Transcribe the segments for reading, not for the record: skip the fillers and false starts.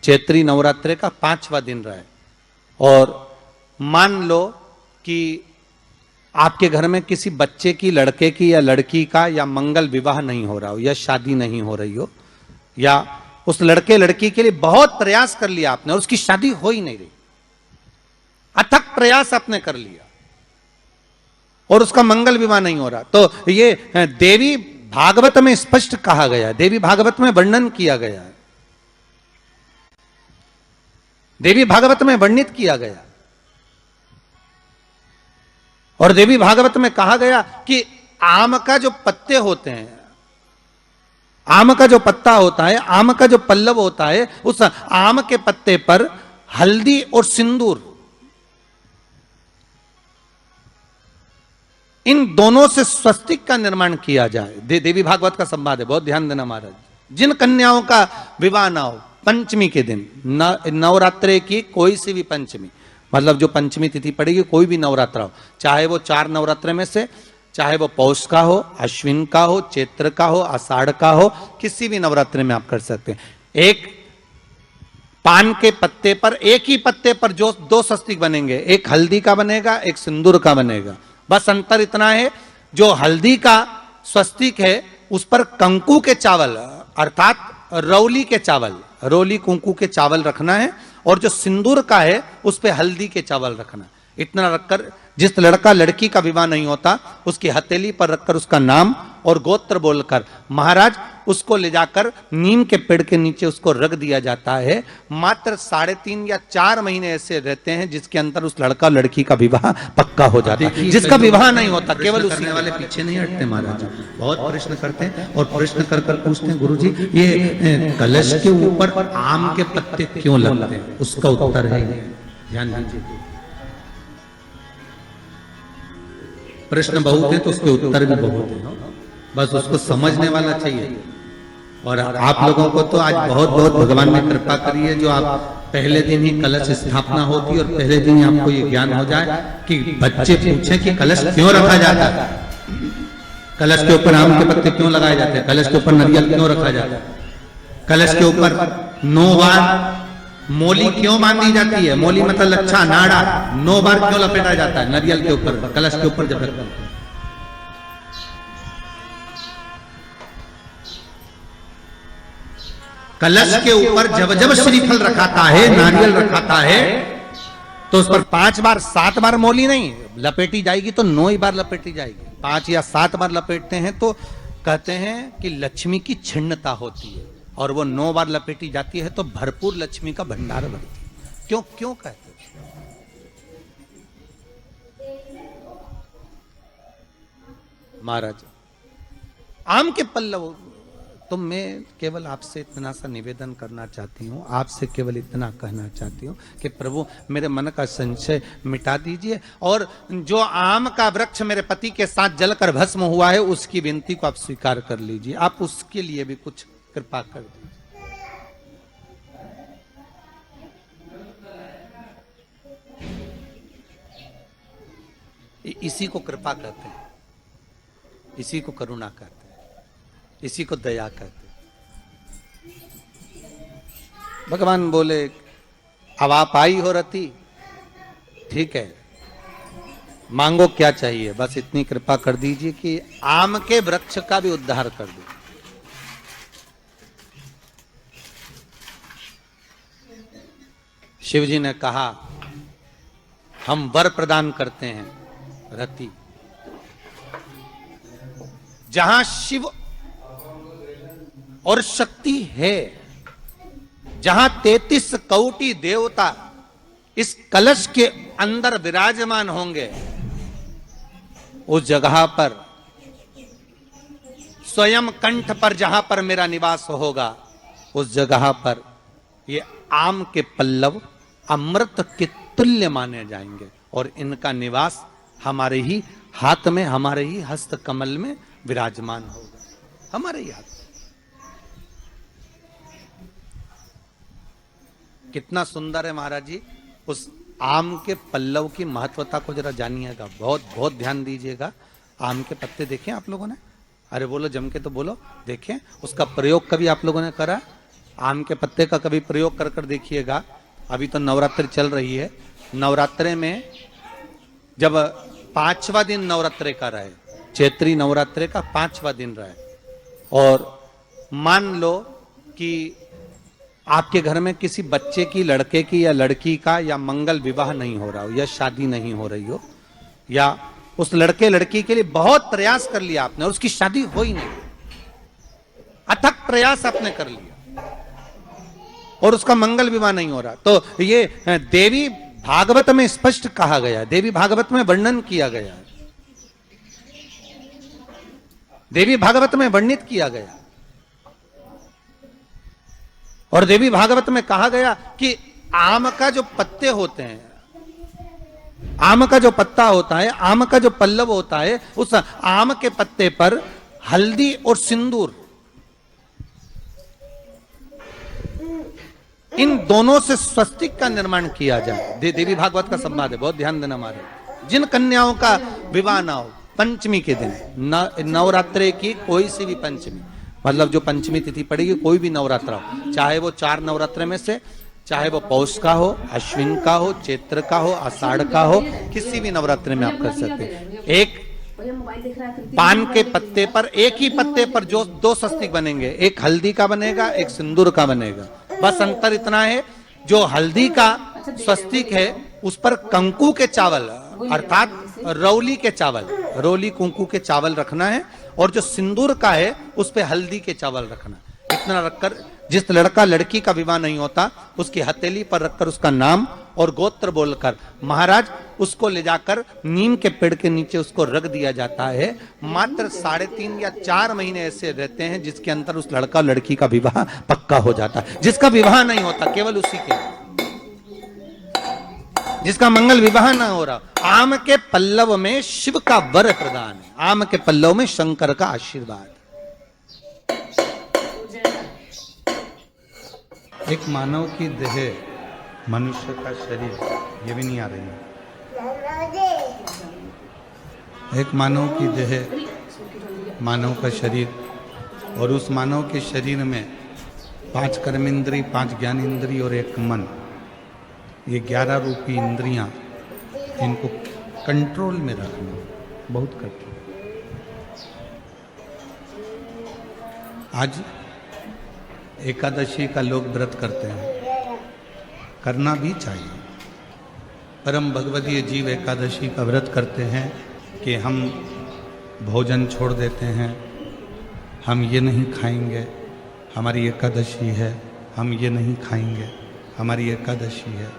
चैत्री नवरात्रे का 5वां दिन रहा है और मान लो कि आपके घर में किसी बच्चे की, लड़के की या लड़की का या मंगल विवाह नहीं हो रहा हो या शादी नहीं हो रही हो, या उस लड़के लड़की के लिए बहुत प्रयास कर लिया आपने और उसकी शादी हो ही नहीं रही, अथक प्रयास आपने कर लिया और उसका मंगल विवाह नहीं हो रहा, तो ये देवी भागवत में स्पष्ट कहा गया है, देवी भागवत में वर्णन किया गया है, देवी भागवत में वर्णित किया गया और देवी भागवत में कहा गया कि आम का जो पत्ते होते हैं, आम का जो पत्ता होता है, आम का जो पल्लव होता है, उस आम के पत्ते पर हल्दी और सिंदूर, इन दोनों से स्वस्तिक का निर्माण किया जाए। देवी भागवत का संवाद है, बहुत ध्यान देना महाराज। जिन कन्याओं का विवाह ना हो पंचमी के दिन, नवरात्रे की कोई सी भी पंचमी, मतलब जो पंचमी तिथि पड़ेगी, कोई भी नवरात्रा हो, चाहे वो 4 नवरात्रे में से, चाहे वो पौष का हो, अश्विन का हो, चैत्र का हो, आषाढ़ का हो, किसी भी नवरात्रे में आप कर सकते हैं। एक पान के पत्ते पर, एक ही पत्ते पर जो 2 स्वस्तिक बनेंगे, एक हल्दी का बनेगा, एक सिंदूर का बनेगा। बस अंतर इतना है, जो हल्दी का स्वस्तिक है उस पर कंकु के चावल अर्थात रौली के चावल, रोली कुंकू के चावल रखना है, और जो सिंदूर का है उस पे हल्दी के चावल रखना। इतना रखकर जिस लड़का लड़की का विवाह नहीं होता उसकी हथेली पर रखकर उसका नाम और गोत्र बोलकर महाराज उसको ले जाकर नीम के पेड़ के नीचे उसको रख दिया जाता है। मात्र 3.5 या 4 महीने ऐसे रहते हैं जिसके अंदर उस लड़का लड़की का विवाह पक्का हो जाता है। जिसका विवाह नहीं होता केवल उसी वाले पीछे नहीं हटते महाराज, बहुत प्रश्न करते हैं और प्रश्न कर कर पूछते हैं गुरुजी ये कलश के ऊपर आम के पत्ते क्यों लगते हैं, उसका उत्तर है, ध्यान दीजिए। प्रश्न बहुत है तो उसके उत्तर भी बहुत है, बस उसको समझने वाला चाहिए। और आप लोगों को तो आज बहुत बहुत भगवान ने कृपा करी है, जो आप पहले दिन ही कलश स्थापना होती और पहले दिन ही आपको ये ज्ञान हो जाए कि बच्चे पूछे कि कलश क्यों रखा जाता है, कलश के ऊपर आम के पत्ते क्यों लगाए जाते हैं, कलश के ऊपर नारियल क्यों रखा जाता है, कलश के ऊपर 9 बार मोली क्यों बांधी जाती है, मोली मतलब लच्छा नाड़ा 9 बार क्यों लपेटा जाता है नारियल के ऊपर, कलश के ऊपर जब रखते हैं। कलश के ऊपर जब जब श्रीफल रखाता है, नारियल रखाता है, तो उस पर 5 बार 7 बार मोली नहीं लपेटी जाएगी, तो 9 ही बार लपेटी जाएगी। 5 या 7 बार लपेटते हैं तो कहते हैं कि लक्ष्मी की छिन्नता होती है, और वो 9 बार लपेटी जाती है तो भरपूर लक्ष्मी का भंडार भरती है। क्यों क्यों कहते हैं? महाराज आम के पल्लव, तो मैं केवल आपसे इतना सा निवेदन करना चाहती हूँ, आपसे केवल इतना कहना चाहती हूँ कि प्रभु मेरे मन का संशय मिटा दीजिए, और जो आम का वृक्ष मेरे पति के साथ जलकर भस्म हुआ है उसकी विनती को आप स्वीकार कर लीजिए, आप उसके लिए भी कुछ कृपा कर दीजिए। इसी को कृपा कहते हैं, इसी को करुणा कहते हैं, इसी को दया कहते हैं। भगवान बोले अब आप आई हो रती, ठीक है, मांगो क्या चाहिए, बस इतनी कृपा कर दीजिए कि आम के वृक्ष का भी उद्धार कर दो। शिव जी ने कहा हम वर प्रदान करते हैं रति, जहां शिव और शक्ति है, जहां 33 कोटि देवता इस कलश के अंदर विराजमान होंगे, उस जगह पर स्वयं कंठ पर जहां पर मेरा निवास होगा, उस जगह पर ये आम के पल्लव अमृत के तुल्य माने जाएंगे, और इनका निवास हमारे ही हाथ में, हमारे ही हस्त कमल में विराजमान होगा, हमारे ही हाथ। कितना सुंदर है महाराज जी। उस आम के पल्लव की महत्वता को जरा जानिएगा, बहुत बहुत ध्यान दीजिएगा। आम के पत्ते देखें आप लोगों ने, अरे बोलो जम के तो बोलो, देखें उसका प्रयोग कभी आप लोगों ने करा? आम के पत्ते का कभी प्रयोग कर कर देखिएगा। अभी तो नवरात्रि चल रही है, नवरात्रे में जब 5वां दिन नवरात्रे का रहे, चैत्री नवरात्रे का 5वां दिन रहे, और मान लो कि आपके घर में किसी बच्चे की, लड़के की या लड़की का या मंगल विवाह नहीं हो रहा हो, या शादी नहीं हो रही हो, या उस लड़के लड़की के लिए बहुत प्रयास कर लिया आपने और उसकी शादी हो ही नहीं, अथक प्रयास आपने कर लिया और उसका मंगल विवाह नहीं हो रहा, तो ये देवी भागवत में स्पष्ट कहा गया, देवी भागवत में वर्णन किया गया, देवी भागवत में वर्णित किया गया। और देवी भागवत में कहा गया कि आम का जो पत्ते होते हैं, आम का जो पत्ता होता है, आम का जो पल्लव होता है, उस आम के पत्ते पर हल्दी और सिंदूर, इन दोनों से स्वस्तिक का निर्माण किया जाए। देवी भागवत का संवाद है, बहुत ध्यान देना हमारे। जिन कन्याओं का विवाह ना हो पंचमी के दिन, नवरात्रे की कोई सी भी पंचमी, मतलब जो पंचमी तिथि पड़ेगी, कोई भी नवरात्रा हो, चाहे वो 4 नवरात्रे में से, चाहे वो पौष का हो, अश्विन का हो, चैत्र का हो, आषाढ़ का हो, किसी भी नवरात्रे में आप कर सकते हैं। एक पान के पत्ते पर, एक ही पत्ते पर जो 2 स्वस्तिक बनेंगे, एक हल्दी का बनेगा, एक सिंदूर का बनेगा। बस अंतर इतना है, जो हल्दी का स्वस्तिक है उस पर कंकु के चावल, अर्थात रौली के चावल, रौली कुंकू के चावल रखना है, और जो सिंदूर का है उस पे हल्दी के चावल रखना। इतना रखकर, जिस लड़का लड़की का विवाह नहीं होता उसकी हथेली पर रखकर उसका नाम और गोत्र बोलकर महाराज उसको ले जाकर नीम के पेड़ के नीचे उसको रख दिया जाता है। मात्र 3.5 या 4 महीने ऐसे रहते हैं जिसके अंदर उस लड़का लड़की का विवाह पक्का हो जाता है। जिसका विवाह नहीं होता केवल उसी के, जिसका मंगल विवाह ना हो रहा, आम के पल्लव में शिव का वर प्रदान है, आम के पल्लव में शंकर का आशीर्वाद। एक मानव की देह, मनुष्य का शरीर, ये भी नहीं आ रही है, एक मानव की देह, मानव का शरीर, और उस मानव के शरीर में 5 कर्मेंद्री, 5 ज्ञानेंद्री और 1 मन, ये 11 रूपी इंद्रियां, इनको कंट्रोल में रखना बहुत कठिन। आज एकादशी का लोग व्रत करते हैं, करना भी चाहिए। परम भगवदीय जीव एकादशी का व्रत करते हैं कि हम भोजन छोड़ देते हैं, हम ये नहीं खाएंगे, हमारी एकादशी है, हम ये नहीं खाएंगे, हमारी एकादशी है।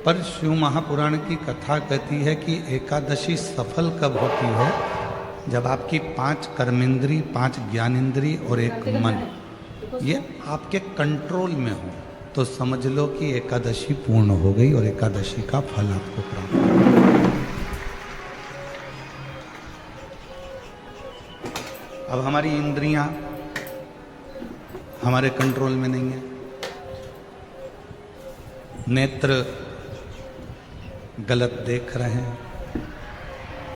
पर शिव महापुराण की कथा कहती है कि एकादशी सफल कब होती है, जब आपकी 5 कर्मेंद्री, 5 ज्ञानेंद्री और 1 मन ये आपके कंट्रोल में हो, तो समझ लो कि एकादशी पूर्ण हो गई और एकादशी का फल आपको प्राप्त हो। अब हमारी इंद्रियां हमारे कंट्रोल में नहीं है, नेत्र गलत देख रहे हैं,